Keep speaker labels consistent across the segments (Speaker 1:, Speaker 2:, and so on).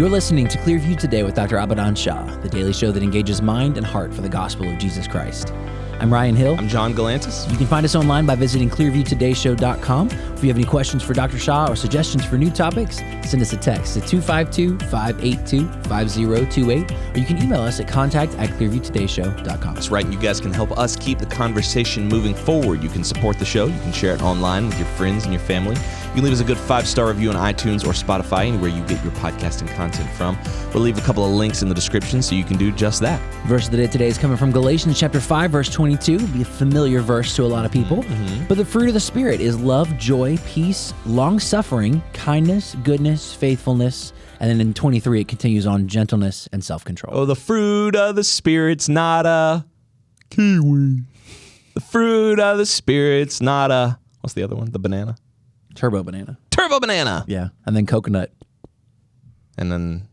Speaker 1: You're listening to Clearview Today with Dr. Abadan Shah, the daily show that engages mind and heart for the gospel of Jesus Christ. I'm Ryan Hill.
Speaker 2: I'm John Galantis.
Speaker 1: You can find us online by visiting clearviewtodayshow.com. If you have any questions for Dr. Shah or suggestions for new topics, send us a text at 252-582-5028, or you can email us at contact@clearviewtodayshow.com.
Speaker 2: That's right, and you guys can help us keep the conversation moving forward. You can support the show. You can share it online with your friends and your family. You can leave us a good 5-star review on iTunes or Spotify, anywhere you get your podcasting content from. We'll leave a couple of links in the description so you can do just that.
Speaker 1: Verse of the day today is coming from Galatians chapter 5, verse 22. It'll be a familiar verse to a lot of people. But the fruit of the Spirit is love, joy, peace, long-suffering, kindness, goodness, faithfulness. And then in 23, it continues on gentleness and self-control.
Speaker 2: Oh, the fruit of the Spirit's not a kiwi. The fruit of the Spirit's not a, what's the other one? The banana?
Speaker 1: Turbo banana.
Speaker 2: Turbo banana.
Speaker 1: Yeah. And then coconut.
Speaker 2: And then...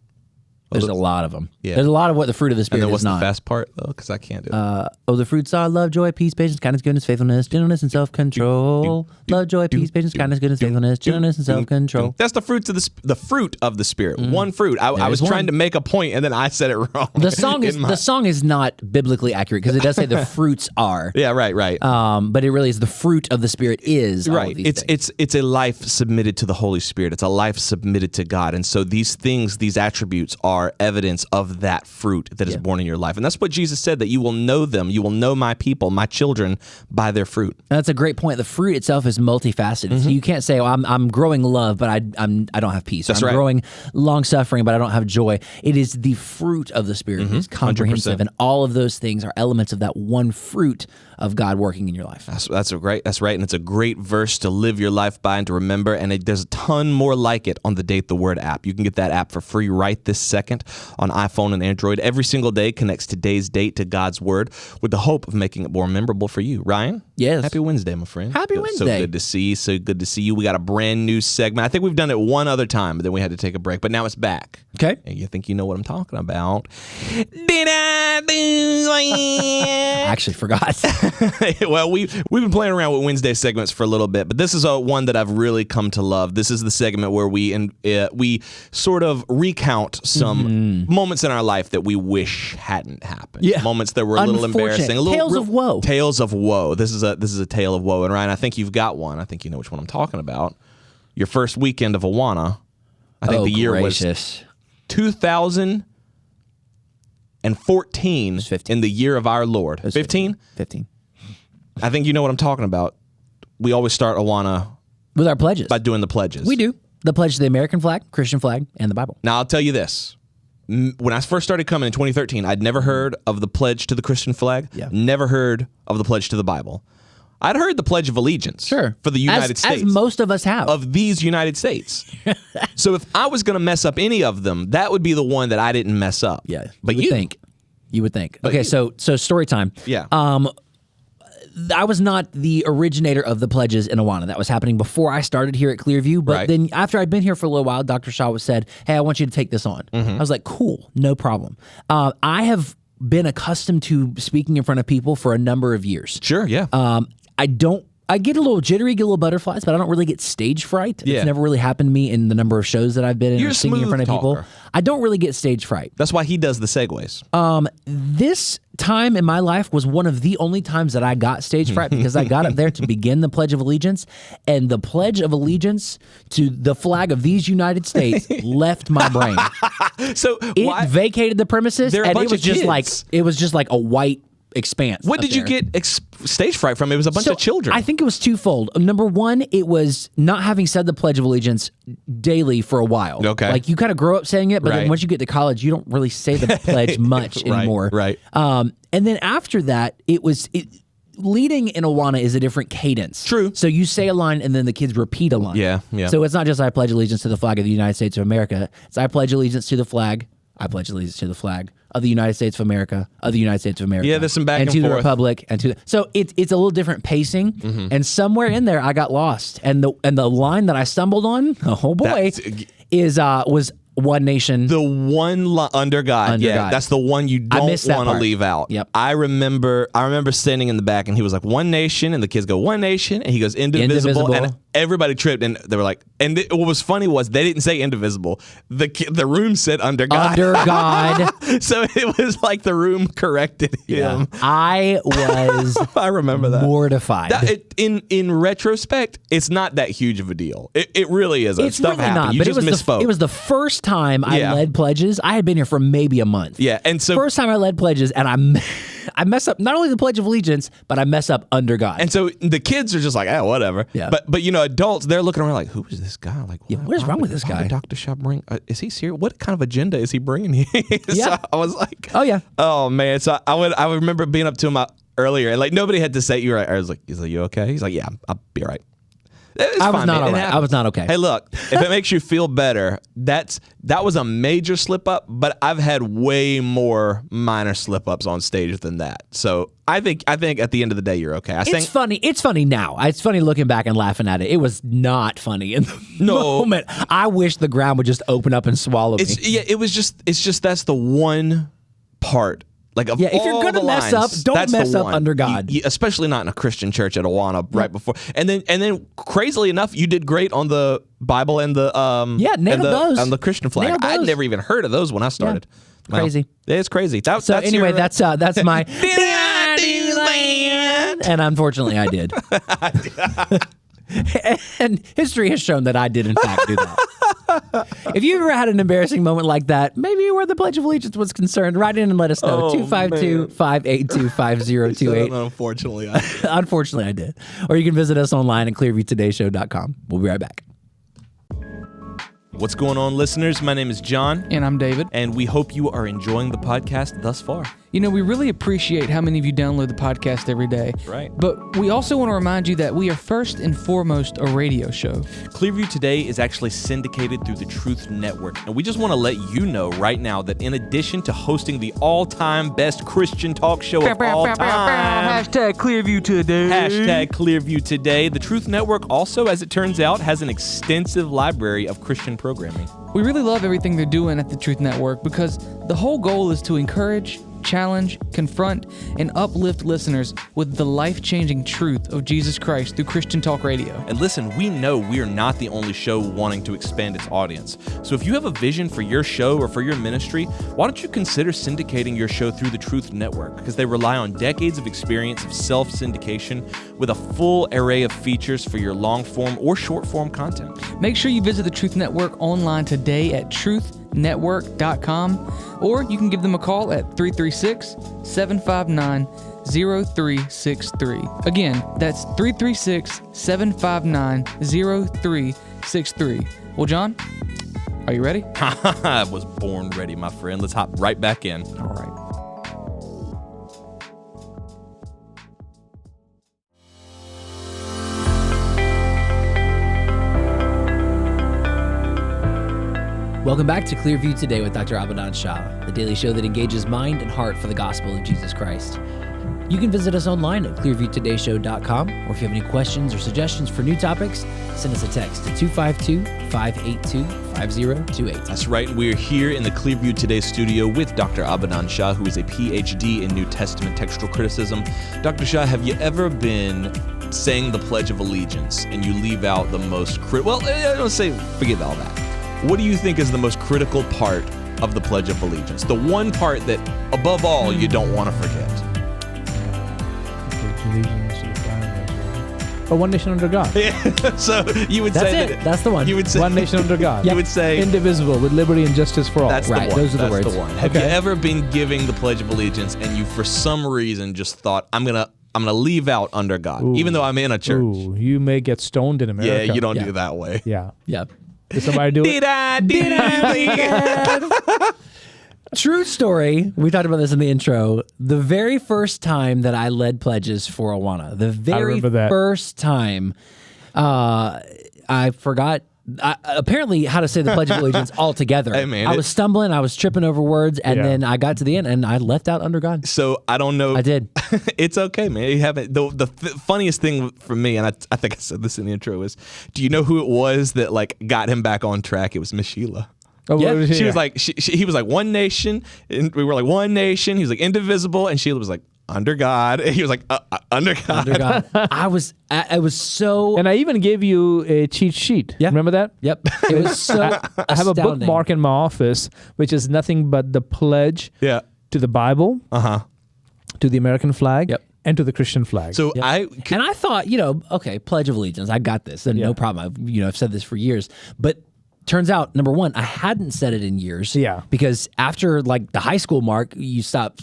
Speaker 1: There's a lot of them.
Speaker 2: Yeah.
Speaker 1: There's a lot of what the fruit of the Spirit
Speaker 2: and then
Speaker 1: is not.
Speaker 2: what's the best part, though? Because I can't do it.
Speaker 1: The fruits are love, joy, peace, patience, kindness, goodness, faithfulness, gentleness, and self-control. Love, joy, peace, patience, kindness, goodness, faithfulness, gentleness, and self-control.
Speaker 2: That's the fruits of the fruit of the Spirit. One fruit. I was trying to make a point, and then I said it wrong.
Speaker 1: The song is not biblically accurate because it does say the fruits are.
Speaker 2: Yeah, right.
Speaker 1: But it really is the fruit of the Spirit is all of these things.
Speaker 2: It's a life submitted to the Holy Spirit. It's a life submitted to God, and so these things, these attributes, are evidence of that fruit that is born in your life. And that's what Jesus said, that you will know them, you will know my people, my children, by their fruit.
Speaker 1: And that's a great point. The fruit itself is multifaceted. So you can't say, I'm growing love, but I don't have peace.
Speaker 2: That's
Speaker 1: I'm
Speaker 2: right.
Speaker 1: growing long-suffering, but I don't have joy. It is the fruit of the Spirit. It's comprehensive,
Speaker 2: 100%.
Speaker 1: and all of those things are elements of that one fruit of God working in your life.
Speaker 2: That's right, and it's a great verse to live your life by and to remember, and there's a ton more like it on the Date the Word app. You can get that app for free right this second on iPhone and Android. Every single day connects today's date to God's Word with the hope of making it more memorable for you. Ryan?
Speaker 1: Yes.
Speaker 2: Happy Wednesday, my friend.
Speaker 1: Happy Wednesday.
Speaker 2: So good to see you. We got a brand new segment. I think we've done it one other time, but then we had to take a break, but now it's back.
Speaker 1: Okay.
Speaker 2: And you think you know what I'm talking about. Did I do
Speaker 1: I actually forgot.
Speaker 2: Well, we've been playing around with Wednesday segments for a little bit, but this is one that I've really come to love. This is the segment where we sort of recount some moments in our life that we wish hadn't happened.
Speaker 1: Yeah.
Speaker 2: Moments that were a little embarrassing.
Speaker 1: Tales of woe.
Speaker 2: Tales of woe. This is a tale of woe. And Ryan, I think you've got one. I think you know which one I'm talking about. Your first weekend of Awana. I think the year was 2014 in the year of our Lord. 15?
Speaker 1: 15.
Speaker 2: I think you know what I'm talking about. We always start Awana
Speaker 1: With our pledges.
Speaker 2: by doing the pledges.
Speaker 1: We do. The pledge to the American flag, Christian flag, and the Bible.
Speaker 2: Now, I'll tell you this. When I first started coming in 2013, I'd never heard of the pledge to the Christian flag.
Speaker 1: Yeah.
Speaker 2: Never heard of the pledge to the Bible. I'd heard the Pledge of Allegiance for the United States.
Speaker 1: As most of us have.
Speaker 2: Of these United States. So if I was going to mess up any of them, that would be the one that I didn't mess up.
Speaker 1: Yeah.
Speaker 2: But
Speaker 1: you would think.
Speaker 2: But
Speaker 1: okay, so story time.
Speaker 2: Yeah.
Speaker 1: I was not the originator of the pledges in Awana. That was happening before I started here at Clearview. But then after I'd been here for a little while, Dr. Shah said, hey, I want you to take this on. I was like, cool, no problem. I have been accustomed to speaking in front of people for a number of years.
Speaker 2: Sure, yeah.
Speaker 1: I get a little jittery, get a little butterflies, but I don't really get stage fright.
Speaker 2: Yeah.
Speaker 1: It's never really happened to me in the number of shows that I've been in
Speaker 2: You're
Speaker 1: or
Speaker 2: a
Speaker 1: singing in front of
Speaker 2: smooth
Speaker 1: people.
Speaker 2: talker.
Speaker 1: I don't really get stage fright.
Speaker 2: That's why he does the segues.
Speaker 1: This time in my life was one of the only times that I got stage fright because I got up there to begin the Pledge of Allegiance, and the Pledge of Allegiance to the flag of these United States left my brain.
Speaker 2: So
Speaker 1: It vacated the premises,
Speaker 2: There are a
Speaker 1: and
Speaker 2: bunch
Speaker 1: it was
Speaker 2: of
Speaker 1: just like a white expanse.
Speaker 2: What
Speaker 1: up
Speaker 2: did you
Speaker 1: there.
Speaker 2: get stage fright from? It was a bunch of children.
Speaker 1: I think it was twofold. Number one, it was not having said the Pledge of Allegiance daily for a while.
Speaker 2: Okay.
Speaker 1: Like you kind of grow up saying it, but then
Speaker 2: Right.
Speaker 1: once you get to college, you don't really say the pledge much anymore.
Speaker 2: Right.
Speaker 1: And then after that, leading in Awana is a different cadence.
Speaker 2: True.
Speaker 1: So you say a line and then the kids repeat a line.
Speaker 2: Yeah.
Speaker 1: So it's not just I pledge allegiance to the flag of the United States of America. It's I pledge allegiance to the flag. I pledge allegiance to the flag of the United States of America, of the United States of America.
Speaker 2: Yeah, there's some back and
Speaker 1: to the
Speaker 2: forth.
Speaker 1: Republic, and to the, so it's a little different pacing, and somewhere in there I got lost, and the line that I stumbled on, oh boy, was one nation.
Speaker 2: The one under God.
Speaker 1: Under God.
Speaker 2: That's the one you don't want to leave out.
Speaker 1: Yep.
Speaker 2: I remember standing in the back, and he was like, one nation, and the kids go, one nation, and he goes, indivisible. everybody tripped, and they were like, what was funny was they didn't say indivisible. The room said under God.
Speaker 1: Under God.
Speaker 2: So it was like the room corrected him.
Speaker 1: I was
Speaker 2: I remember that.
Speaker 1: Mortified.
Speaker 2: In retrospect, it's not that huge of a deal. It really isn't.
Speaker 1: It's
Speaker 2: Stuff
Speaker 1: really
Speaker 2: happened.
Speaker 1: not,
Speaker 2: You
Speaker 1: but
Speaker 2: just misspoke.
Speaker 1: it was the first time I led pledges. I had been here for maybe a month.
Speaker 2: Yeah, and so
Speaker 1: first time I led pledges, and I mess up not only the Pledge of Allegiance, but I mess up under God.
Speaker 2: And so the kids are just like, whatever.
Speaker 1: Yeah.
Speaker 2: But adults, they're looking around like, who is this guy? Like,
Speaker 1: what is wrong with this guy?
Speaker 2: Did Dr. Shah bring? Is he serious? What kind of agenda is he bringing here?
Speaker 1: Yeah.
Speaker 2: So I was like,
Speaker 1: oh yeah.
Speaker 2: Oh man. So I remember being up to him earlier, and like nobody had to say you right. I was like, you okay? He's like, yeah, I'll be all right.
Speaker 1: I was not all right. I was not okay.
Speaker 2: Hey, look, if it makes you feel better, that was a major slip up, but I've had way more minor slip ups on stage than that. So I think at the end of the day, you're okay.
Speaker 1: It's funny. It's funny now. It's funny looking back and laughing at it. It was not funny in the moment. I wish the ground would just open up and swallow me.
Speaker 2: It's just that's the one part. Like if
Speaker 1: you're gonna mess up, don't mess up under God.
Speaker 2: Especially not in a Christian church at Awana right before. And then crazily enough, you did great on the Bible and the
Speaker 1: nailed those
Speaker 2: on the Christian flag. I'd never even heard of those when I started.
Speaker 1: Yeah. Crazy.
Speaker 2: It's crazy. That's
Speaker 1: my and unfortunately I did. And history has shown that I did in fact do that. If you ever had an embarrassing moment like that, maybe where the Pledge of Allegiance was concerned, write in and let us know. 252-582-5028.
Speaker 2: Unfortunately,
Speaker 1: Unfortunately, I did. Or you can visit us online at clearviewtodayshow.com. We'll be right back.
Speaker 2: What's going on, listeners? My name is John.
Speaker 3: And I'm David.
Speaker 2: And we hope you are enjoying the podcast thus far.
Speaker 3: You know, we really appreciate how many of you download the podcast every day.
Speaker 2: Right.
Speaker 3: But we also want to remind you that we are first and foremost a radio show.
Speaker 2: Clearview Today is actually syndicated through the Truth Network. And we just want to let you know right now that in addition to hosting the all-time best Christian talk show of all time,
Speaker 3: Hashtag Clearview Today.
Speaker 2: Hashtag Clearview Today, the Truth Network also, as it turns out, has an extensive library of Christian programming.
Speaker 3: We really love everything they're doing at the Truth Network because the whole goal is to encourage, challenge, confront, and uplift listeners with the life-changing truth of Jesus Christ through Christian Talk Radio.
Speaker 2: And listen, we know we are not the only show wanting to expand its audience. So if you have a vision for your show or for your ministry, why don't you consider syndicating your show through the Truth Network? Because they rely on decades of experience of self-syndication with a full array of features for your long-form or short-form content.
Speaker 3: Make sure you visit the Truth Network online today at truthnetwork.com, or you can give them a call at 336-759-0363. Again, that's 336-759-0363. Well, John, are you ready?
Speaker 2: I was born ready, my friend. Let's hop right back in.
Speaker 3: All right.
Speaker 1: Welcome back to Clearview Today with Dr. Shah, the daily show that engages mind and heart for the gospel of Jesus Christ. You can visit us online at clearviewtodayshow.com, or if you have any questions or suggestions for new topics, send us a text to 252-582-5028.
Speaker 2: That's right. We're here in the Clearview Today studio with Dr. Shah, who is a PhD in New Testament textual criticism. Dr. Shah, have you ever been saying the Pledge of Allegiance and you leave out the most well, I don't say forget all that. What do you think is the most critical part of the Pledge of Allegiance? The one part that, above all, you don't want to forget.
Speaker 4: One nation under God.
Speaker 2: So you would say that.
Speaker 1: That's the one.
Speaker 2: You would say
Speaker 4: one nation under God.
Speaker 2: You would say
Speaker 4: indivisible with liberty and justice for all.
Speaker 2: That's
Speaker 1: right.
Speaker 2: The one.
Speaker 1: Those are the words.
Speaker 2: The one. Have you ever been giving the Pledge of Allegiance and you, for some reason, just thought, I'm gonna leave out under God, even though I'm in a church?
Speaker 4: Ooh, you may get stoned in America.
Speaker 2: Yeah, you don't do that way.
Speaker 4: Yeah.
Speaker 1: Yeah.
Speaker 4: Did somebody do it?
Speaker 2: Did I?
Speaker 1: True story. We talked about this in the intro. The very first time that I led pledges for Awana, the very first time, I forgot apparently how to say the Pledge of Allegiance altogether.
Speaker 2: Hey, man,
Speaker 1: I was stumbling, I was tripping over words, and then I got to the end and I left out under God.
Speaker 2: So I don't know.
Speaker 1: I did.
Speaker 2: It's okay, man. You haven't. The funniest thing for me, and I think I said this in the intro, is, do you know who it was that like got him back on track? It was Miss Sheila.
Speaker 4: Oh,
Speaker 2: yeah, she was like, he was like one nation, and we were like one nation. He was like indivisible, and Sheila was like, under God. He was like, under God.
Speaker 1: Under God. I was so.
Speaker 4: And I even gave you a cheat sheet.
Speaker 1: Yeah.
Speaker 4: Remember that?
Speaker 1: Yep. It was so.
Speaker 4: I have a bookmark in my office, which is nothing but the pledge
Speaker 2: Yeah.
Speaker 4: to the Bible, to the American flag,
Speaker 1: Yep.
Speaker 4: and to the Christian flag.
Speaker 2: So
Speaker 1: Yep. And I thought, okay, Pledge of Allegiance, I got this, and no problem. I've said this for years, but turns out, number one, I hadn't said it in years.
Speaker 4: Yeah.
Speaker 1: Because after like the high school mark, you stop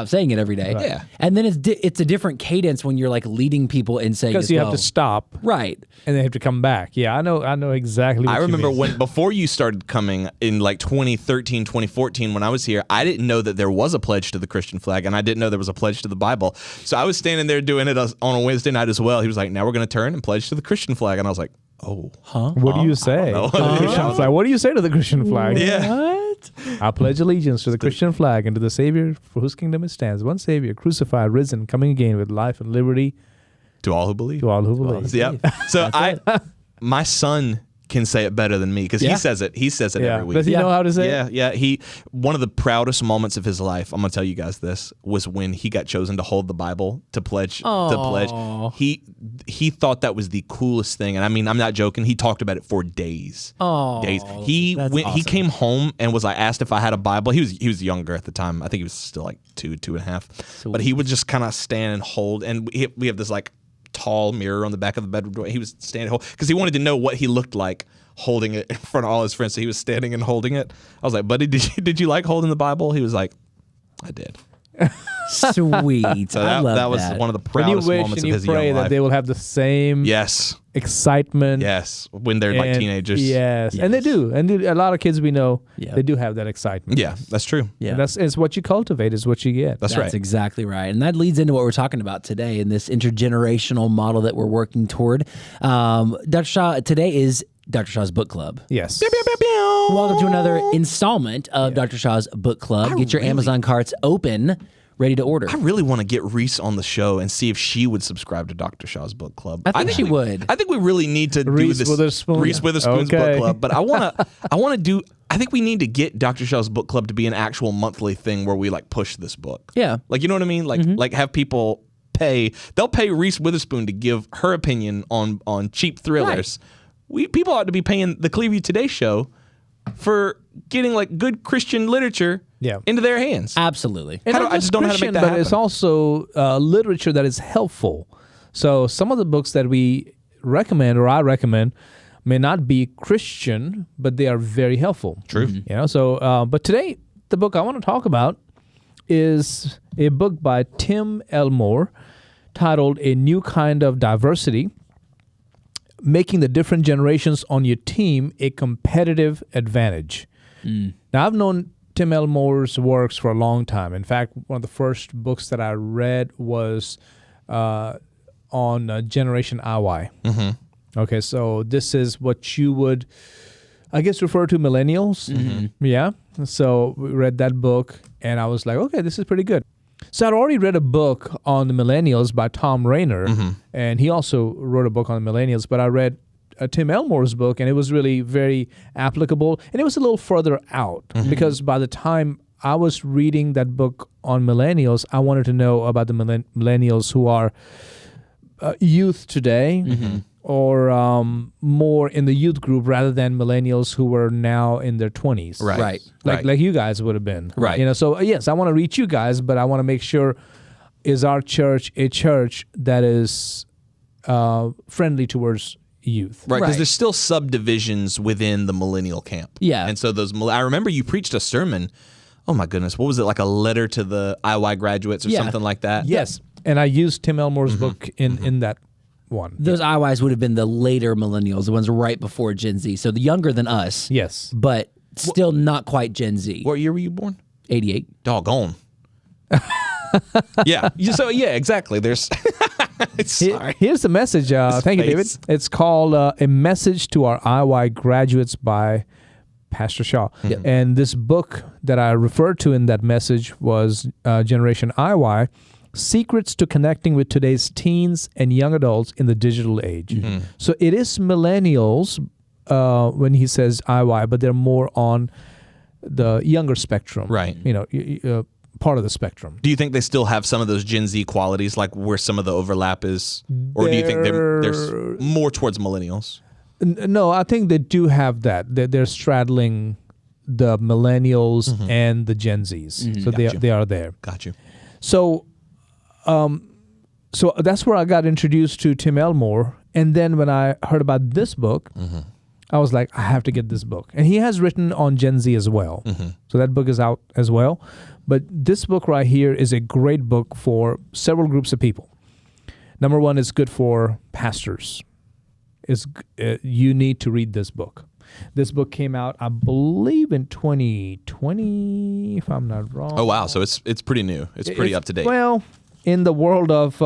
Speaker 1: saying it every day.
Speaker 4: Right.
Speaker 2: Yeah.
Speaker 1: And then it's a different cadence when you're like leading people and saying
Speaker 4: because you have to stop,
Speaker 1: right,
Speaker 4: and they have to come back. Yeah, I know exactly. What
Speaker 2: I remember
Speaker 4: you mean.
Speaker 2: before you started coming in like 2013, 2014, when I was here, I didn't know that there was a pledge to the Christian flag, and I didn't know there was a pledge to the Bible. So I was standing there doing it on a Wednesday night as well. He was like, now we're going to turn and pledge to the Christian flag. And I was like, oh.
Speaker 4: What do you say?
Speaker 2: know.
Speaker 4: To the Christian flag? What do you say to the Christian flag?
Speaker 2: Yeah.
Speaker 1: What?
Speaker 4: I pledge allegiance to the Christian flag and to the Savior for whose kingdom it stands. One Savior, crucified, risen, coming again with life and liberty
Speaker 2: To all who believe.
Speaker 4: to all who believe.
Speaker 2: Yep. So my son can say it better than me because he says it. He says it every week.
Speaker 4: Does he know how to say it?
Speaker 2: Yeah. One of the proudest moments of his life, I'm gonna tell you guys this, was when he got chosen to hold the Bible to pledge. He thought that was the coolest thing, and I mean, I'm not joking. He talked about it for days. Days. He came home and was like asked if I had a Bible. He was younger at the time. I think he was still like 2.5. But he would just kind of stand and hold, and we have this like tall mirror on the back of the bedroom door. He was standing because he wanted to know what he looked like holding it in front of all his friends. So he was standing and holding it. I was like, buddy, did you like holding the Bible? He was like, I did.
Speaker 1: Sweet.
Speaker 2: So
Speaker 1: I love
Speaker 2: that was
Speaker 1: that.
Speaker 2: one of the
Speaker 4: When you
Speaker 2: proudest
Speaker 4: wish
Speaker 2: moments
Speaker 4: and
Speaker 2: of
Speaker 4: you
Speaker 2: his
Speaker 4: pray
Speaker 2: young
Speaker 4: that
Speaker 2: life.
Speaker 4: they will have the same
Speaker 2: Yes.
Speaker 4: excitement.
Speaker 2: Yes. When they're like
Speaker 4: and-
Speaker 2: teenagers.
Speaker 4: Yes. And they do. And a lot of kids we know, they do have that excitement.
Speaker 2: Yeah, that's true.
Speaker 1: Yeah.
Speaker 4: And it's what you cultivate is what you get.
Speaker 2: That's right.
Speaker 1: exactly right. And that leads into what we're talking about today in this intergenerational model that we're working toward. Dr. Shah, today is Dr. Shah's Book Club.
Speaker 4: Yes.
Speaker 1: Welcome to another installment of Dr. Shah's Book Club. Get your Amazon carts open, ready to order.
Speaker 2: I really want to get Reese on the show and see if she would subscribe to Dr. Shah's book club.
Speaker 1: I think she would.
Speaker 2: I think we really need to
Speaker 4: Reese
Speaker 2: do this
Speaker 4: Witherspoon.
Speaker 2: Reese Witherspoon's
Speaker 4: Okay.
Speaker 2: book club. But I think we need to get Dr. Shah's book club to be an actual monthly thing where we like push this book.
Speaker 1: Yeah.
Speaker 2: Like, you know what I mean? Like have people they'll pay Reese Witherspoon to give her opinion on cheap thrillers. People ought to be paying the Clearview Today show for getting like good Christian literature into their hands.
Speaker 1: Absolutely.
Speaker 4: And
Speaker 2: I just don't know how to make that
Speaker 4: but
Speaker 2: happen.
Speaker 4: it's also literature that is helpful. So some of the books that we recommend or I recommend may not be Christian, but they are very helpful.
Speaker 2: True.
Speaker 4: So but today the book I want to talk about is a book by Tim Elmore titled A New Kind of Diversity: Making the Different Generations on Your Team a Competitive Advantage. Now, I've known Tim Elmore's works for a long time. In fact, one of the first books that I read was on Generation IY. Okay, so this is what you would, I guess, refer to millennials. Yeah. So we read that book, and I was like, okay, this is pretty good. So I'd already read a book on the millennials by Tom Rainer, and he also wrote a book on the millennials, but I read Tim Elmore's book, and it was really very applicable, and it was a little further out, because by the time I was reading that book on millennials, I wanted to know about the millennials who are youth today, or more in the youth group rather than millennials who were now in their 20s.
Speaker 1: Right.
Speaker 4: Like you guys would have been.
Speaker 1: Right.
Speaker 4: So yes, I want to reach you guys, but I want to make sure, is our church a church that is friendly towards youth?
Speaker 2: Right, because
Speaker 1: Right.
Speaker 2: there's still subdivisions within the millennial camp.
Speaker 1: Yeah.
Speaker 2: And so I remember you preached a sermon. Oh my goodness, what was it, like a letter to the IY graduates or something like that?
Speaker 4: Yes. And I used Tim Elmore's book in that one.
Speaker 1: Those IYs would have been the later millennials, the ones right before Gen Z. So the younger than us.
Speaker 4: Yes.
Speaker 1: But still not quite Gen Z.
Speaker 2: What year were you born?
Speaker 1: 88.
Speaker 2: Doggone. Yeah. So yeah, exactly. There's. Sorry.
Speaker 4: Here's the message. Thank you, David.
Speaker 2: face.
Speaker 4: It's called A Message to Our IY Graduates by Pastor Shah. And this book that I referred to in that message was Generation IY, Secrets to Connecting with Today's Teens and Young Adults in the Digital Age. So it is millennials when he says IY, but they're more on the younger spectrum.
Speaker 2: Right.
Speaker 4: part of the spectrum.
Speaker 2: Do you think they still have some of those Gen Z qualities, like where some of the overlap is? Or do you think there's more towards millennials?
Speaker 4: No, I think they do have that. They're straddling the millennials and the Gen Zs. So they are there.
Speaker 2: Got you.
Speaker 4: So so that's where I got introduced to Tim Elmore. And then when I heard about this book, I was like, I have to get this book. And he has written on Gen Z as well. So that book is out as well. But this book right here is a great book for several groups of people. Number one, it's good for pastors. You need to read this book. This book came out, I believe, in 2020, if I'm not wrong.
Speaker 2: Oh, wow. So it's pretty new. It's pretty up to date.
Speaker 4: Well, in the world of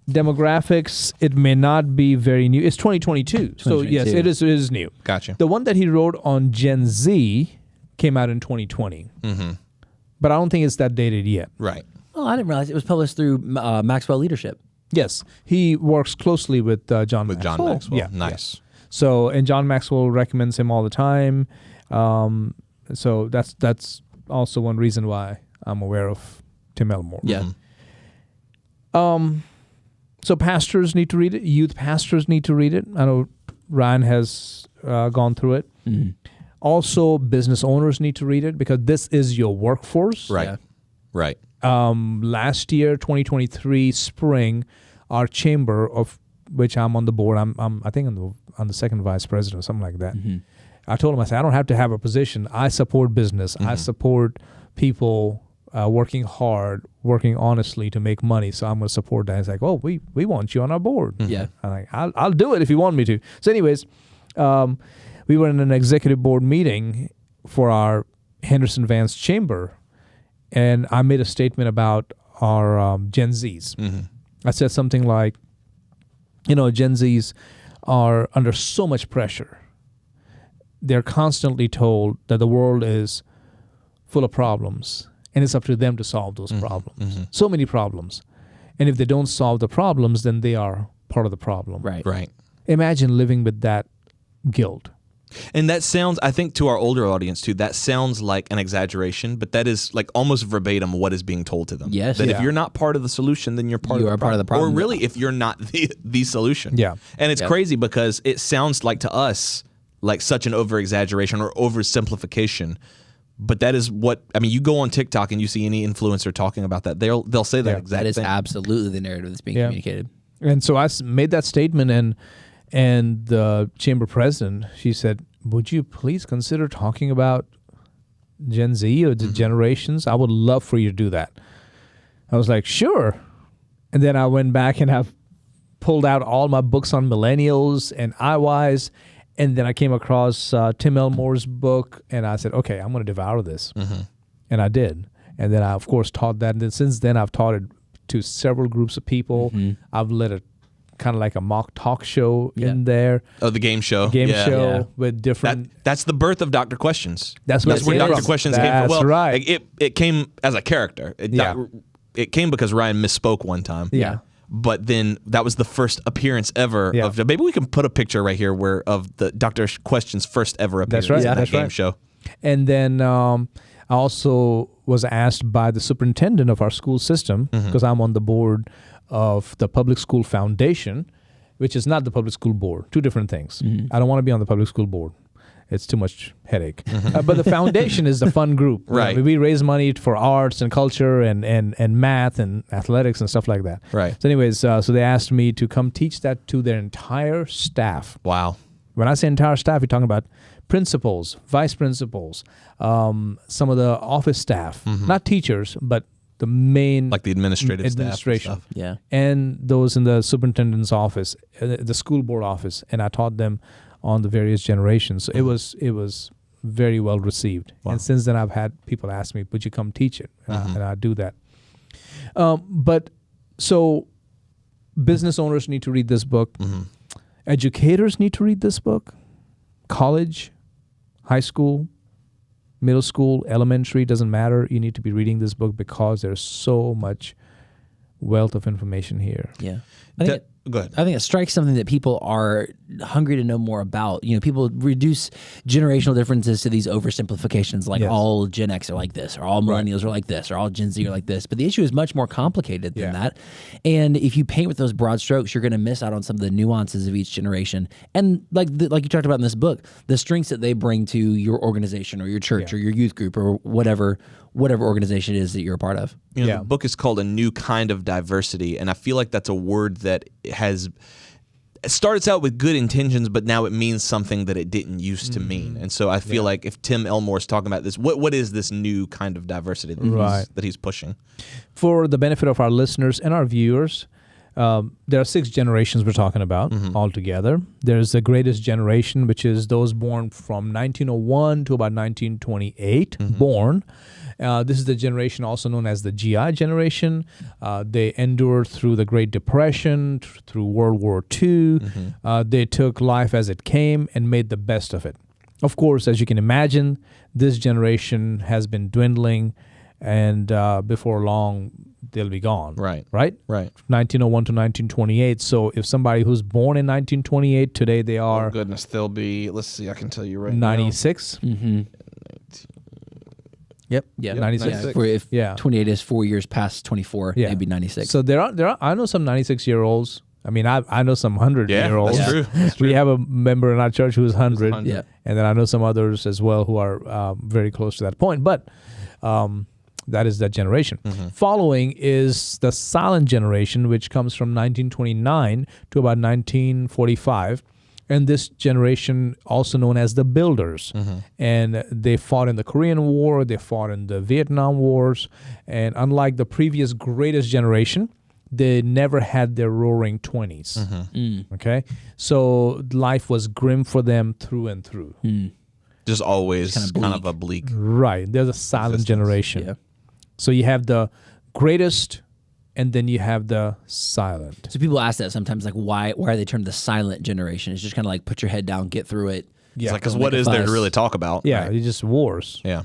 Speaker 4: demographics, it may not be very new. It's 2022. So, yes, it is new.
Speaker 2: Gotcha.
Speaker 4: The one that he wrote on Gen Z came out in 2020. But I don't think it's that dated yet.
Speaker 2: Right.
Speaker 1: Oh, I didn't realize it was published through Maxwell Leadership.
Speaker 4: Yes. He works closely with John Maxwell.
Speaker 2: With John Maxwell.
Speaker 4: Yeah.
Speaker 2: Nice.
Speaker 4: Yeah. So, and John Maxwell recommends him all the time. So that's also one reason why I'm aware of Tim Elmore.
Speaker 1: Yeah.
Speaker 4: So pastors need to read it. Youth pastors need to read it. I know Ryan has gone through it. Also, business owners need to read it because this is your workforce.
Speaker 2: Right.
Speaker 1: Yeah.
Speaker 2: Right.
Speaker 4: Last year, 2023 spring, our chamber, of which I'm on the board, I think I'm the second vice president or something like that. I told him, I said, I don't have to have a position. I support business. I support people working hard, working honestly to make money. So I'm going to support that. He's like, oh, we want you on our board.
Speaker 1: Yeah.
Speaker 4: I'm like, I'll do it if you want me to. So anyways, we were in an executive board meeting for our Henderson Vance chamber, and I made a statement about our Gen Zs. I said something like, Gen Zs are under so much pressure. They're constantly told that the world is full of problems, and it's up to them to solve those problems. So many problems. And if they don't solve the problems, then they are part of the problem.
Speaker 1: Right.
Speaker 2: Right.
Speaker 4: Imagine living with that guilt.
Speaker 2: And that sounds, I think to our older audience too, that sounds like an exaggeration, but that is like almost verbatim what is being told to them.
Speaker 1: Yes.
Speaker 2: That
Speaker 1: Yeah.
Speaker 2: if you're not part of the solution, then you're part
Speaker 1: You
Speaker 2: of the
Speaker 1: are
Speaker 2: problem.
Speaker 1: part of the problem.
Speaker 2: Or really, if you're not the solution.
Speaker 4: Yeah.
Speaker 2: And it's crazy because it sounds like to us like such an over-exaggeration or oversimplification. But that is what, I mean, you go on TikTok and you see any influencer talking about that, they'll say that exact
Speaker 1: That is
Speaker 2: thing.
Speaker 1: absolutely the narrative that's being communicated.
Speaker 4: And so I made that statement, and the chamber president, she said, would you please consider talking about Gen Z or the generations? I would love for you to do that. I was like, sure. And then I went back and I've pulled out all my books on millennials and iWise. And then I came across Tim Elmore's book, and I said, okay, I'm going to devour this. And I did. And then I, of course, taught that. And then since then, I've taught it to several groups of people. I've led a kind of like a mock talk show in there.
Speaker 2: Oh, the game show.
Speaker 4: With different...
Speaker 2: That's the birth of Dr. Questions.
Speaker 4: That's
Speaker 2: where
Speaker 4: came
Speaker 2: Dr.
Speaker 4: from.
Speaker 2: Questions came from.
Speaker 4: That's right.
Speaker 2: It came as a character. It came because Ryan misspoke one time.
Speaker 4: Yeah.
Speaker 2: But then that was the first appearance ever of. Maybe we can put a picture right here of the Dr. Questions' first ever appearance in that game show.
Speaker 4: And then I also was asked by the superintendent of our school system, because I'm on the board of the Public School Foundation, which is not the public school board. Two different things. I don't want to be on the public school board. It's too much headache. But the foundation is the fun group.
Speaker 2: Right.
Speaker 4: We raise money for arts and culture and math and athletics and stuff like that.
Speaker 2: Right.
Speaker 4: So anyways, so they asked me to come teach that to their entire staff.
Speaker 2: Wow.
Speaker 4: When I say entire staff, you're talking about principals, vice principals, some of the office staff, not teachers, but the main...
Speaker 2: Like the administration.
Speaker 1: Stuff. Yeah.
Speaker 4: And those in the superintendent's office, the school board office, and I taught them on the various generations. So it was very well received.
Speaker 2: Wow.
Speaker 4: And since then, I've had people ask me, would you come teach it? And I do that. But so business owners need to read this book. Educators need to read this book. College, high school, middle school, elementary, doesn't matter. You need to be reading this book because there's so much wealth of information here.
Speaker 1: Yeah. I think
Speaker 2: Good.
Speaker 1: I think it strikes something that people are hungry to know more about. People reduce generational differences to these oversimplifications, like all Gen X are like this, or all millennials are like this, or all Gen Z are like this. But the issue is much more complicated than that. And if you paint with those broad strokes, you're going to miss out on some of the nuances of each generation. And like you talked about in this book, the strengths that they bring to your organization or your church or your youth group or whatever organization it is that you're a part of.
Speaker 2: The book is called A New Kind of Diversity, and I feel like that's a word that it starts out with good intentions, but now it means something that it didn't used to mean. And so I feel like if Tim Elmore is talking about this, what is this new kind of diversity that he's pushing?
Speaker 4: For the benefit of our listeners and our viewers, there are 6 generations we're talking about altogether. There's the greatest generation, which is those born from 1901 to about 1928 born. This is the generation also known as the GI generation. They endured through the Great Depression, through World War II. They took life as it came and made the best of it. Of course, as you can imagine, this generation has been dwindling, and before long, they'll be gone. Right? 1901 to 1928. So if somebody who's born in 1928, today they are...
Speaker 2: Oh, goodness, they'll be... Let's see, I can tell you right
Speaker 4: 96?
Speaker 2: now.
Speaker 1: 96. Yep. Yeah.
Speaker 4: 96.
Speaker 1: If 28 is 4 years past 24, they'd be 96.
Speaker 4: So there are. I know some 96-year-olds. I mean, I know some 100-year-olds.
Speaker 2: That's true.
Speaker 4: We have a member in our church who's 100. And then I know some others as well who are very close to that point. But that is that generation. Following is the silent generation, which comes from 1929 to about 1945. And this generation, also known as the Builders. And they fought in the Korean War, they fought in the Vietnam Wars. And unlike the previous greatest generation, they never had their roaring 20s. Okay? So life was grim for them through and through.
Speaker 2: Just always kind of a bleak.
Speaker 4: Right. There's a silent generation. So you have the greatest... and then you have the silent.
Speaker 1: So people ask that sometimes, like, why are they termed the silent generation? It's just kind of like put your head down, get through it.
Speaker 2: It's like, because what is there to really talk about?
Speaker 4: Yeah, it's just wars.
Speaker 2: Yeah.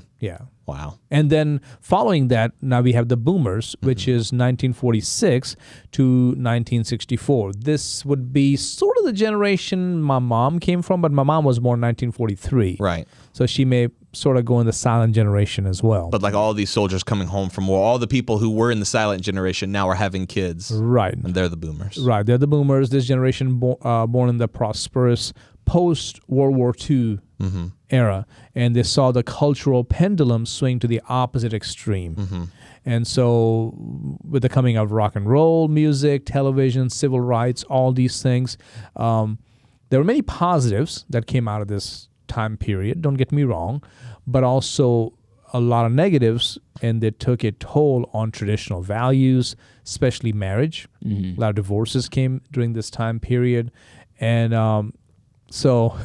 Speaker 4: Wow. And then following that, now we have the boomers, which is 1946 to 1964. This would be sort of the generation my mom came from, but my mom was born in 1943.
Speaker 2: Right.
Speaker 4: So she may sort of go in the silent generation as well.
Speaker 2: But like all these soldiers coming home from war, all the people who were in the silent generation now are having kids.
Speaker 4: Right.
Speaker 2: And they're the boomers.
Speaker 4: Right. They're the boomers. This generation born in the prosperous post-World War II era. And they saw the cultural pendulum swing to the opposite extreme. And so with the coming of rock and roll, music, television, civil rights, all these things, there were many positives that came out of this time period, don't get me wrong, but also a lot of negatives, and they took a toll on traditional values, especially marriage. A lot of divorces came during this time period, and so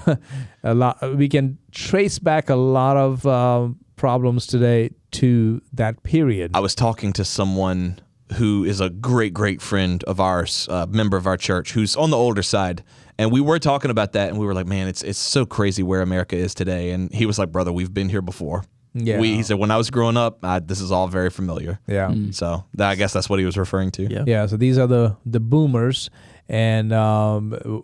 Speaker 4: we can trace back a lot of problems today to that period.
Speaker 2: I was talking to someone who is a great friend of ours, member of our church, who's on the older side. And we were talking about that, and we were like, man, it's so crazy where America is today. And he was like, brother, we've been here before.
Speaker 4: Yeah.
Speaker 2: He said, when I was growing up, this is all very familiar.
Speaker 4: Yeah.
Speaker 2: So I guess that's what he was referring to.
Speaker 4: Yeah. So these are the boomers. And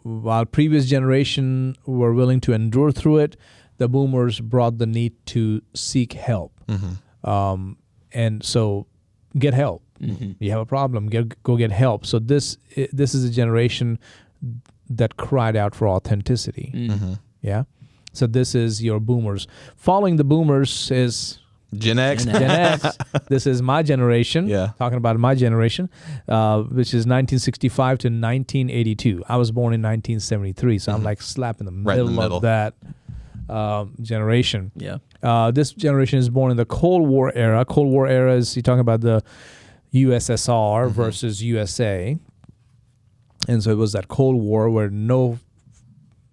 Speaker 4: while previous generation were willing to endure through it, the boomers brought the need to seek help. And so get help. You have a problem, go get help. So this is a generation that cried out for authenticity. Yeah. So this is your boomers. Following the boomers is
Speaker 2: Gen X.
Speaker 4: Gen X. This is my generation.
Speaker 2: Yeah.
Speaker 4: Talking about my generation, which is 1965 to 1982. I was born in 1973, so I'm like slap in the middle of that generation.
Speaker 1: Yeah.
Speaker 4: This generation is born in the Cold War era. Cold War era is, you're talking about the USSR versus USA. And so it was that Cold War where no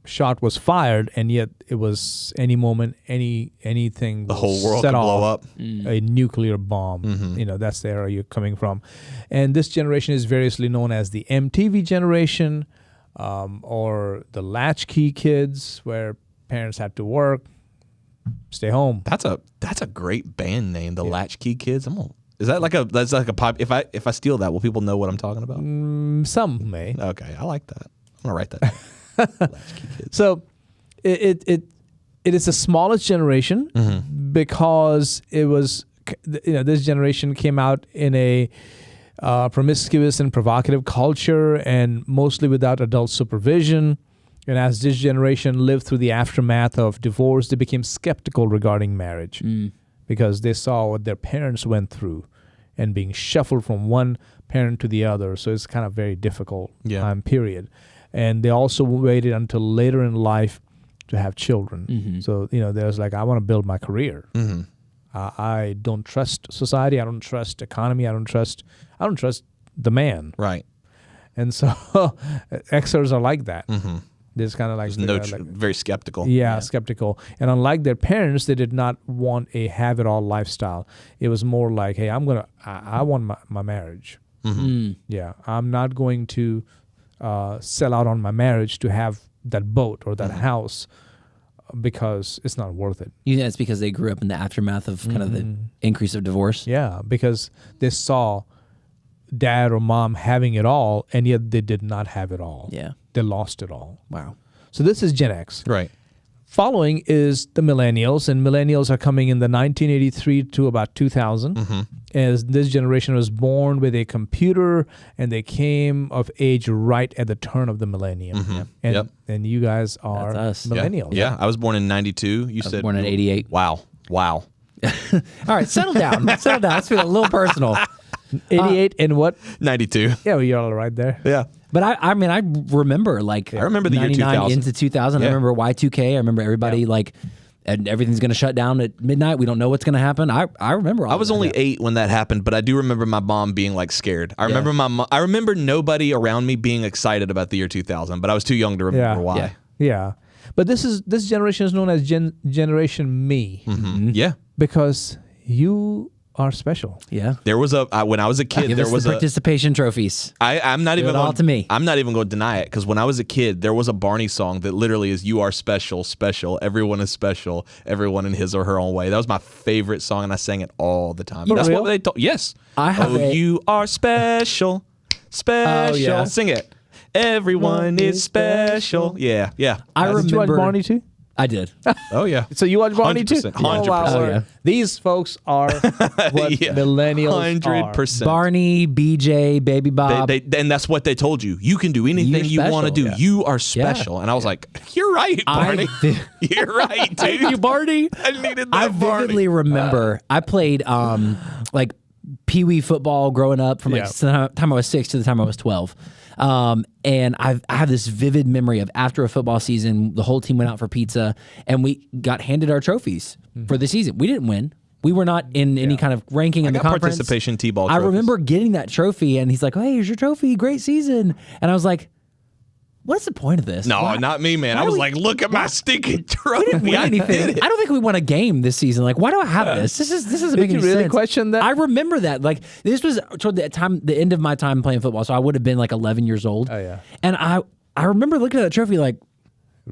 Speaker 4: shot was fired, and yet it was any moment, anything.
Speaker 2: The whole world could blow up.
Speaker 4: A nuclear bomb. You know, that's the era you're coming from. And this generation is variously known as the MTV generation, or the latchkey kids, where parents had to work, stay home.
Speaker 2: That's a great band name, the Latchkey Kids. I'm gonna Is that that's like a pop? If I steal that, will people know what I'm talking about?
Speaker 4: Some may.
Speaker 2: Okay, I like that. I'm gonna write that down. Latchkey kids.
Speaker 4: So it is the smallest generation because it was, this generation came out in a promiscuous and provocative culture and mostly without adult supervision. And as this generation lived through the aftermath of divorce, they became skeptical regarding marriage because they saw what their parents went through and being shuffled from one parent to the other. So it's kind of very difficult time period. And they also waited until later in life to have children. So, there's like, I want to build my career. I don't trust society. I don't trust economy. I don't trust the man.
Speaker 2: Right.
Speaker 4: And so Xers are like that. They're kind of like,
Speaker 2: very skeptical.
Speaker 4: Yeah, skeptical. And unlike their parents, they did not want a have-it-all lifestyle. It was more like, hey, I want my marriage. Yeah, I'm not going to sell out on my marriage to have that boat or that house because it's not worth it.
Speaker 1: You think that's because they grew up in the aftermath of kind of the increase of divorce?
Speaker 4: Yeah, because they saw dad or mom having it all, and yet they did not have it all.
Speaker 1: Yeah.
Speaker 4: They lost it all.
Speaker 1: Wow.
Speaker 4: So this is Gen X.
Speaker 2: Right.
Speaker 4: Following is the millennials, and millennials are coming in the 1983 to about 2000. As this generation was born with a computer, and they came of age right at the turn of the millennium. And you guys are
Speaker 1: That's us.
Speaker 4: millennials.
Speaker 2: Yeah, I was born in 92. You said
Speaker 1: born in 88.
Speaker 2: Wow.
Speaker 1: All right, settle down. Settle down. Let's feel a little personal.
Speaker 4: 88 and what?
Speaker 2: 92.
Speaker 4: Yeah, well, you're all right there.
Speaker 2: Yeah.
Speaker 1: But I remember like
Speaker 2: I remember the year 2000
Speaker 1: into 2000. I remember Y2K. I remember everybody and everything's going to shut down at midnight. We don't know what's going to happen. I remember all
Speaker 2: I was only 8 when that happened, but I do remember my mom being like scared. I remember I remember nobody around me being excited about the year 2000, but I was too young to remember why.
Speaker 4: Yeah. But this generation is known as Generation Me.
Speaker 2: Yeah.
Speaker 4: Because you are special.
Speaker 1: Yeah.
Speaker 2: There was when I was a kid,
Speaker 1: Give
Speaker 2: there
Speaker 1: us
Speaker 2: was
Speaker 1: the participation trophies.
Speaker 2: I'm not even
Speaker 1: it all
Speaker 2: going
Speaker 1: to me.
Speaker 2: I'm not even going to deny it because when I was a kid, there was a Barney song that literally is "You are special, special. Everyone is special. Everyone in his or her own way." That was my favorite song, and I sang it all the time. That's
Speaker 4: real?
Speaker 2: what they told. Yes.
Speaker 1: I have
Speaker 2: you are special, special.
Speaker 1: Oh, yeah.
Speaker 2: Sing it. Everyone is special. Yeah.
Speaker 1: I
Speaker 4: Did you watch
Speaker 1: remember
Speaker 4: Barney too?
Speaker 1: I did.
Speaker 2: Oh yeah.
Speaker 4: So you watch Barney too?
Speaker 2: 100%. 100%.
Speaker 4: Oh, wow.
Speaker 1: Oh, yeah.
Speaker 4: These folks are what millennials
Speaker 2: 100%.
Speaker 1: Barney, BJ, Baby Bob.
Speaker 2: And that's what they told you. You can do anything you want to do.
Speaker 1: Yeah.
Speaker 2: You are special. And I was like, you're right, Barney. You're right, dude.
Speaker 1: Thank you, Barney.
Speaker 2: I needed that,
Speaker 1: I
Speaker 2: Barney.
Speaker 1: vividly remember I played like Pee Wee football growing up from the time I was 6 to the time I was 12. And I have this vivid memory of after a football season, the whole team went out for pizza and we got handed our trophies for the season. We didn't win. We were not in any kind of ranking in the conference.
Speaker 2: Participation T-ball
Speaker 1: I
Speaker 2: trophies.
Speaker 1: remember getting that trophy and he's like, "Hey, here's your trophy. Great season." And I was like, what's the point of this?
Speaker 2: No, not me, man. I was like, look at my stinking trophy.
Speaker 1: We didn't win anything.
Speaker 2: did it.
Speaker 1: I don't think we won a game this season. Like, why do I have this? This doesn't make any sense.
Speaker 4: Did you really question that?
Speaker 1: I remember that. Like, this was toward the end of my time playing football, so I would have been like 11 years old.
Speaker 4: Oh, yeah.
Speaker 1: And I remember looking at that trophy like,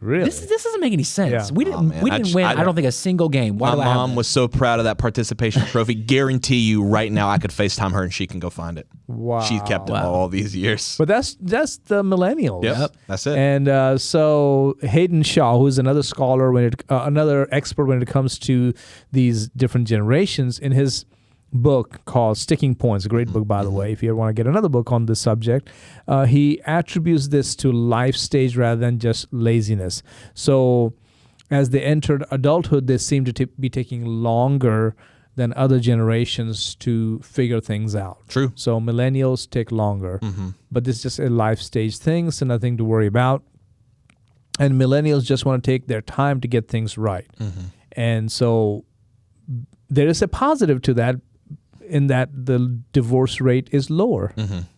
Speaker 4: really?
Speaker 1: this doesn't make any sense.
Speaker 4: Yeah.
Speaker 1: We didn't win. I don't think a single game. Why
Speaker 2: My
Speaker 1: do I have
Speaker 2: mom
Speaker 1: this?
Speaker 2: was so proud of that participation trophy. Guarantee you right now I could FaceTime her and she can go find it.
Speaker 4: Wow.
Speaker 2: She's kept it all these years.
Speaker 4: But that's the millennials.
Speaker 2: Yep. That's it.
Speaker 4: And so Hayden Shaw, who's another scholar another expert when it comes to these different generations, in his book called Sticking Points, a great book, by the way, if you ever want to get another book on this subject, he attributes this to life stage rather than just laziness. So as they entered adulthood, they seem to be taking longer than other generations to figure things out.
Speaker 2: True.
Speaker 4: So millennials take longer, but this is just a life stage thing, so nothing to worry about. And millennials just want to take their time to get things right. And so there is a positive to that, in that the divorce rate is lower.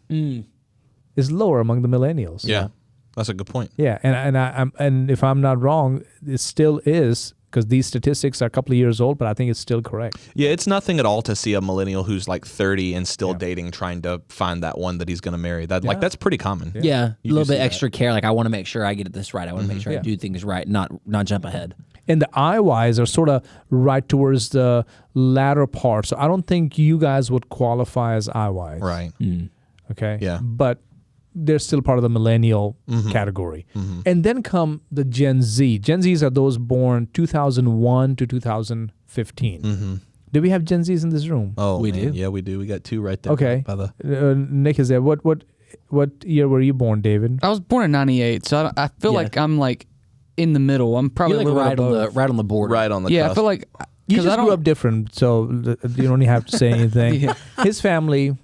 Speaker 4: Is lower among the millennials.
Speaker 2: Yeah. That's a good point.
Speaker 4: Yeah, and if I'm not wrong, it still is, because these statistics are a couple of years old, but I think it's still correct.
Speaker 2: Yeah, it's nothing at all to see a millennial who's like 30 and still dating, trying to find that one that he's going to marry. Like that's pretty common.
Speaker 1: Yeah, a
Speaker 2: You
Speaker 1: little
Speaker 2: do
Speaker 1: bit
Speaker 2: see
Speaker 1: extra care. Like, I want to make sure I get this right. I want to make sure I do things right, not jump ahead.
Speaker 4: And the IYs are sort of right towards the latter part. So I don't think you guys would qualify as IYs.
Speaker 2: Right.
Speaker 4: Okay.
Speaker 2: Yeah.
Speaker 4: But they're still part of the millennial category. And then come the Gen Z. Gen Zs are those born 2001 to 2015. Do we have Gen Zs in this room?
Speaker 2: Oh,
Speaker 1: We
Speaker 2: man.
Speaker 1: do.
Speaker 2: Yeah, we do. We got 2 right there.
Speaker 4: Okay.
Speaker 2: By the
Speaker 4: Nick is there. What year were you born, David?
Speaker 3: I was born in ~98, so I feel
Speaker 1: Yeah.
Speaker 3: like I'm like in the middle. I'm probably
Speaker 1: You're like
Speaker 3: a little
Speaker 1: right on
Speaker 3: above.
Speaker 1: the right on the border.
Speaker 2: right on the
Speaker 3: Yeah,
Speaker 2: cusp.
Speaker 3: I feel like
Speaker 4: You
Speaker 3: because
Speaker 4: just
Speaker 3: I
Speaker 4: grew
Speaker 3: don't.
Speaker 4: up different, so you don't even have to say anything.
Speaker 3: Yeah.
Speaker 4: His family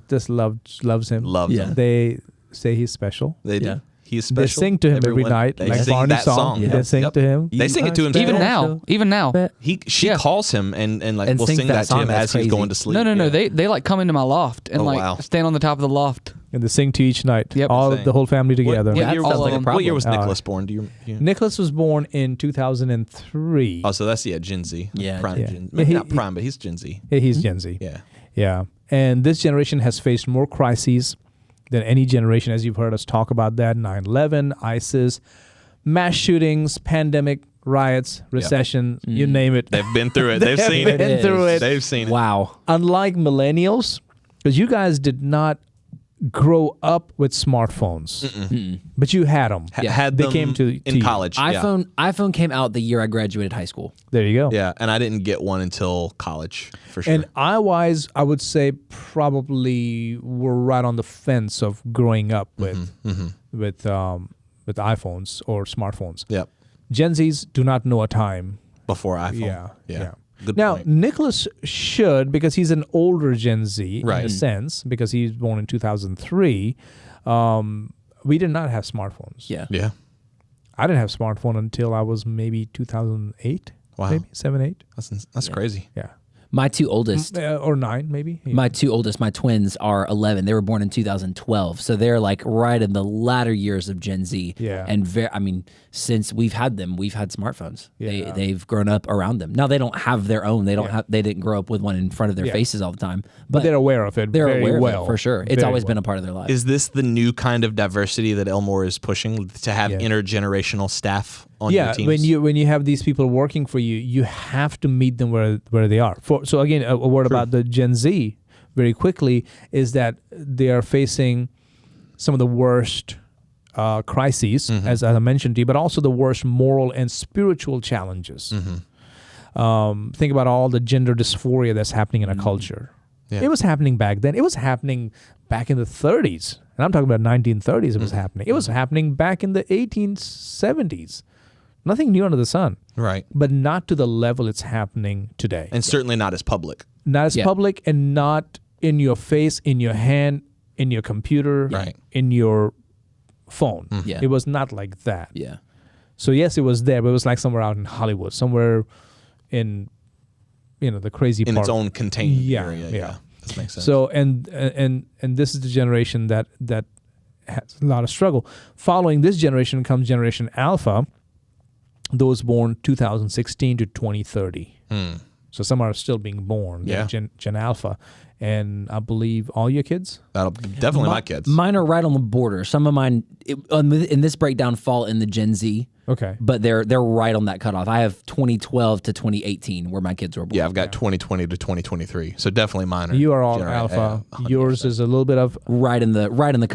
Speaker 4: just loves him.
Speaker 2: Loves
Speaker 1: Yeah.
Speaker 2: him.
Speaker 4: They say he's special.
Speaker 2: They do.
Speaker 1: Yeah.
Speaker 2: He's special.
Speaker 4: They sing to him every
Speaker 2: Everyone-
Speaker 4: night,
Speaker 2: they
Speaker 4: like
Speaker 2: sing
Speaker 4: Barney's
Speaker 2: that
Speaker 4: song.
Speaker 1: Yeah.
Speaker 4: They sing
Speaker 2: Yep.
Speaker 4: to him.
Speaker 2: They sing it to him
Speaker 3: Even
Speaker 2: special.
Speaker 3: now.
Speaker 2: She
Speaker 3: Yeah.
Speaker 2: calls him and like
Speaker 1: And
Speaker 2: will
Speaker 1: sings
Speaker 2: sing
Speaker 1: that
Speaker 2: that to
Speaker 1: song.
Speaker 2: him
Speaker 1: That's
Speaker 2: as
Speaker 1: crazy.
Speaker 2: he's going to sleep.
Speaker 3: No.
Speaker 2: Yeah.
Speaker 3: They like come into my loft and
Speaker 2: Oh,
Speaker 3: like
Speaker 2: wow.
Speaker 3: stand on the top of the loft.
Speaker 4: And they sing to each night.
Speaker 3: Yep.
Speaker 4: All
Speaker 2: Sing.
Speaker 4: of the whole family together.
Speaker 3: Yeah,
Speaker 2: What year,
Speaker 3: that sounds
Speaker 2: was,
Speaker 3: like a
Speaker 2: what year was
Speaker 4: problem.
Speaker 2: Nicholas born? Do you?
Speaker 4: Nicholas was born in 2003.
Speaker 2: Oh, so that's Gen Z.
Speaker 1: Yeah.
Speaker 2: Prime
Speaker 4: Yeah.
Speaker 2: Gen.
Speaker 4: Yeah,
Speaker 2: Maybe
Speaker 4: he-
Speaker 2: not prime, but he's Gen Z.
Speaker 4: Yeah, he's Gen Z.
Speaker 2: Yeah.
Speaker 4: Yeah. And this generation has faced more crises than any generation, as you've heard us talk about that. 9/11, ISIS, mass shootings, pandemic, riots, recession, you name it.
Speaker 2: They've been through it. They've
Speaker 4: They have
Speaker 2: seen
Speaker 4: been
Speaker 2: it.
Speaker 4: through it.
Speaker 2: They've seen it.
Speaker 1: Wow.
Speaker 4: Unlike millennials, because you guys did not grow up with smartphones, but you had them.
Speaker 2: Had
Speaker 4: They
Speaker 2: them
Speaker 4: came to
Speaker 2: in
Speaker 4: you.
Speaker 2: college. Yeah.
Speaker 1: iPhone came out the year I graduated high school.
Speaker 4: There you go.
Speaker 2: Yeah, and I didn't get one until college for sure.
Speaker 4: And I-wise, I would say probably were right on the fence of growing up with iPhones or smartphones.
Speaker 2: Yep.
Speaker 4: Gen Zs do not know a time.
Speaker 2: Before iPhone.
Speaker 4: Yeah.
Speaker 2: Good
Speaker 4: Now,
Speaker 2: point.
Speaker 4: Nicholas should, because he's an older Gen Z in
Speaker 2: Right.
Speaker 4: a sense, because he was born in 2003. We did not have smartphones.
Speaker 1: Yeah.
Speaker 2: Yeah.
Speaker 4: I didn't have smartphone until I was maybe 2008.
Speaker 2: Wow.
Speaker 4: Maybe 7, 8.
Speaker 2: That's crazy.
Speaker 4: Yeah.
Speaker 1: My two oldest,
Speaker 4: Or 9, maybe. Yeah.
Speaker 1: my twins are 11. They were born in 2012, so they're like right in the latter years of Gen Z.
Speaker 4: Yeah.
Speaker 1: And since we've had them, we've had smartphones.
Speaker 4: Yeah.
Speaker 1: They've grown up around them. Now they don't have their own. They don't have. They didn't grow up with one in front of their
Speaker 4: Yeah.
Speaker 1: faces all the time.
Speaker 4: But they're aware of it
Speaker 1: they're
Speaker 4: very
Speaker 1: aware
Speaker 4: well.
Speaker 1: of it for sure. It's
Speaker 4: Very
Speaker 1: always
Speaker 4: well.
Speaker 1: been a part of their life.
Speaker 2: Is this the new kind of diversity that Elmore is pushing to have
Speaker 4: Yeah.
Speaker 2: intergenerational staff on your teams?
Speaker 4: when you have these people working for you, you have to meet them where they are. So again, a word about the Gen Z very quickly is that they are facing some of the worst crises, as I mentioned to you, but also the worst moral and spiritual challenges. Think about all the gender dysphoria that's happening in a culture.
Speaker 2: Yeah.
Speaker 4: It was happening back then. It was happening back in the 30s. And I'm talking about 1930s it was happening. It was happening back in the 1870s. Nothing new under the sun.
Speaker 2: Right.
Speaker 4: But not to the level it's happening today.
Speaker 2: And certainly not as public.
Speaker 4: Not as
Speaker 1: Yeah.
Speaker 4: public and not in your face, in your hand, in your computer,
Speaker 2: Right.
Speaker 4: in your phone.
Speaker 1: Yeah.
Speaker 4: It was not like that.
Speaker 1: Yeah.
Speaker 4: So yes, it was there, but it was like somewhere out in Hollywood, somewhere in the crazy
Speaker 2: In
Speaker 4: part.
Speaker 2: its own contained
Speaker 4: Yeah,
Speaker 2: area.
Speaker 4: yeah.
Speaker 2: That makes sense.
Speaker 4: So and this is the generation that has a lot of struggle. Following this generation comes Generation Alpha, those born 2016 to 2030. So some are still being born.
Speaker 2: Yeah.
Speaker 4: Gen Alpha, and I believe all your kids.
Speaker 2: That'll definitely my kids.
Speaker 1: Mine are right on the border. Some of mine in this breakdown fall in the Gen Z.
Speaker 4: Okay.
Speaker 1: But they're right on that cutoff. I have 2012 to 2018 where my kids were born.
Speaker 2: Yeah, I've got 2020 to 2023. So definitely mine are.
Speaker 4: You are all
Speaker 2: Gen-
Speaker 4: Alpha.
Speaker 2: 100%.
Speaker 4: Yours is a little bit of
Speaker 1: right in the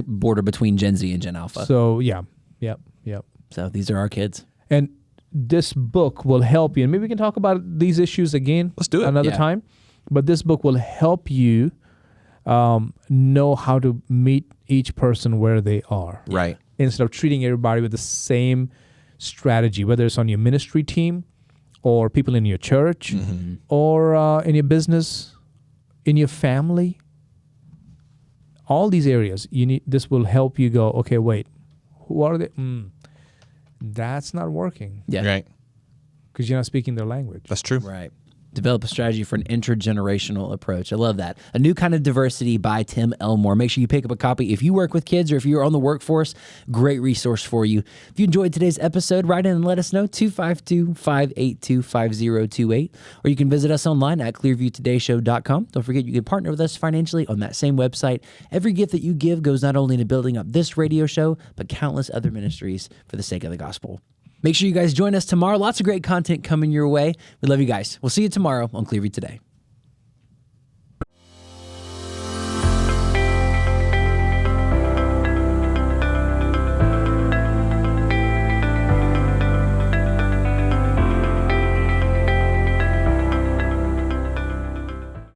Speaker 1: border between Gen Z and Gen Alpha.
Speaker 4: so yeah, yep.
Speaker 1: So these are our kids.
Speaker 4: And this book will help you. And maybe we can talk about these issues again.
Speaker 2: Let's do it.
Speaker 4: another
Speaker 1: Yeah.
Speaker 4: time. But this book will help you know how to meet each person where they are.
Speaker 2: Right.
Speaker 4: Instead of treating everybody with the same strategy, whether it's on your ministry team or people in your church or in your business, in your family. All these areas, this will help you go, okay, wait, who are they? That's not working
Speaker 1: Yeah.
Speaker 2: Right.
Speaker 4: because you're not speaking their language.
Speaker 2: That's true.
Speaker 1: Right. Develop a strategy for an intergenerational approach. I love that. A New Kind of Diversity by Tim Elmore. Make sure you pick up a copy. If you work with kids or if you're on the workforce, great resource for you. If you enjoyed today's episode, write in and let us know, 252-582-5028. Or you can visit us online at clearviewtodayshow.com. Don't forget you can partner with us financially on that same website. Every gift that you give goes not only into building up this radio show, but countless other ministries for the sake of the gospel. Make sure you guys join us tomorrow. Lots of great content coming your way. We love you guys. We'll see you tomorrow on Clearview Today.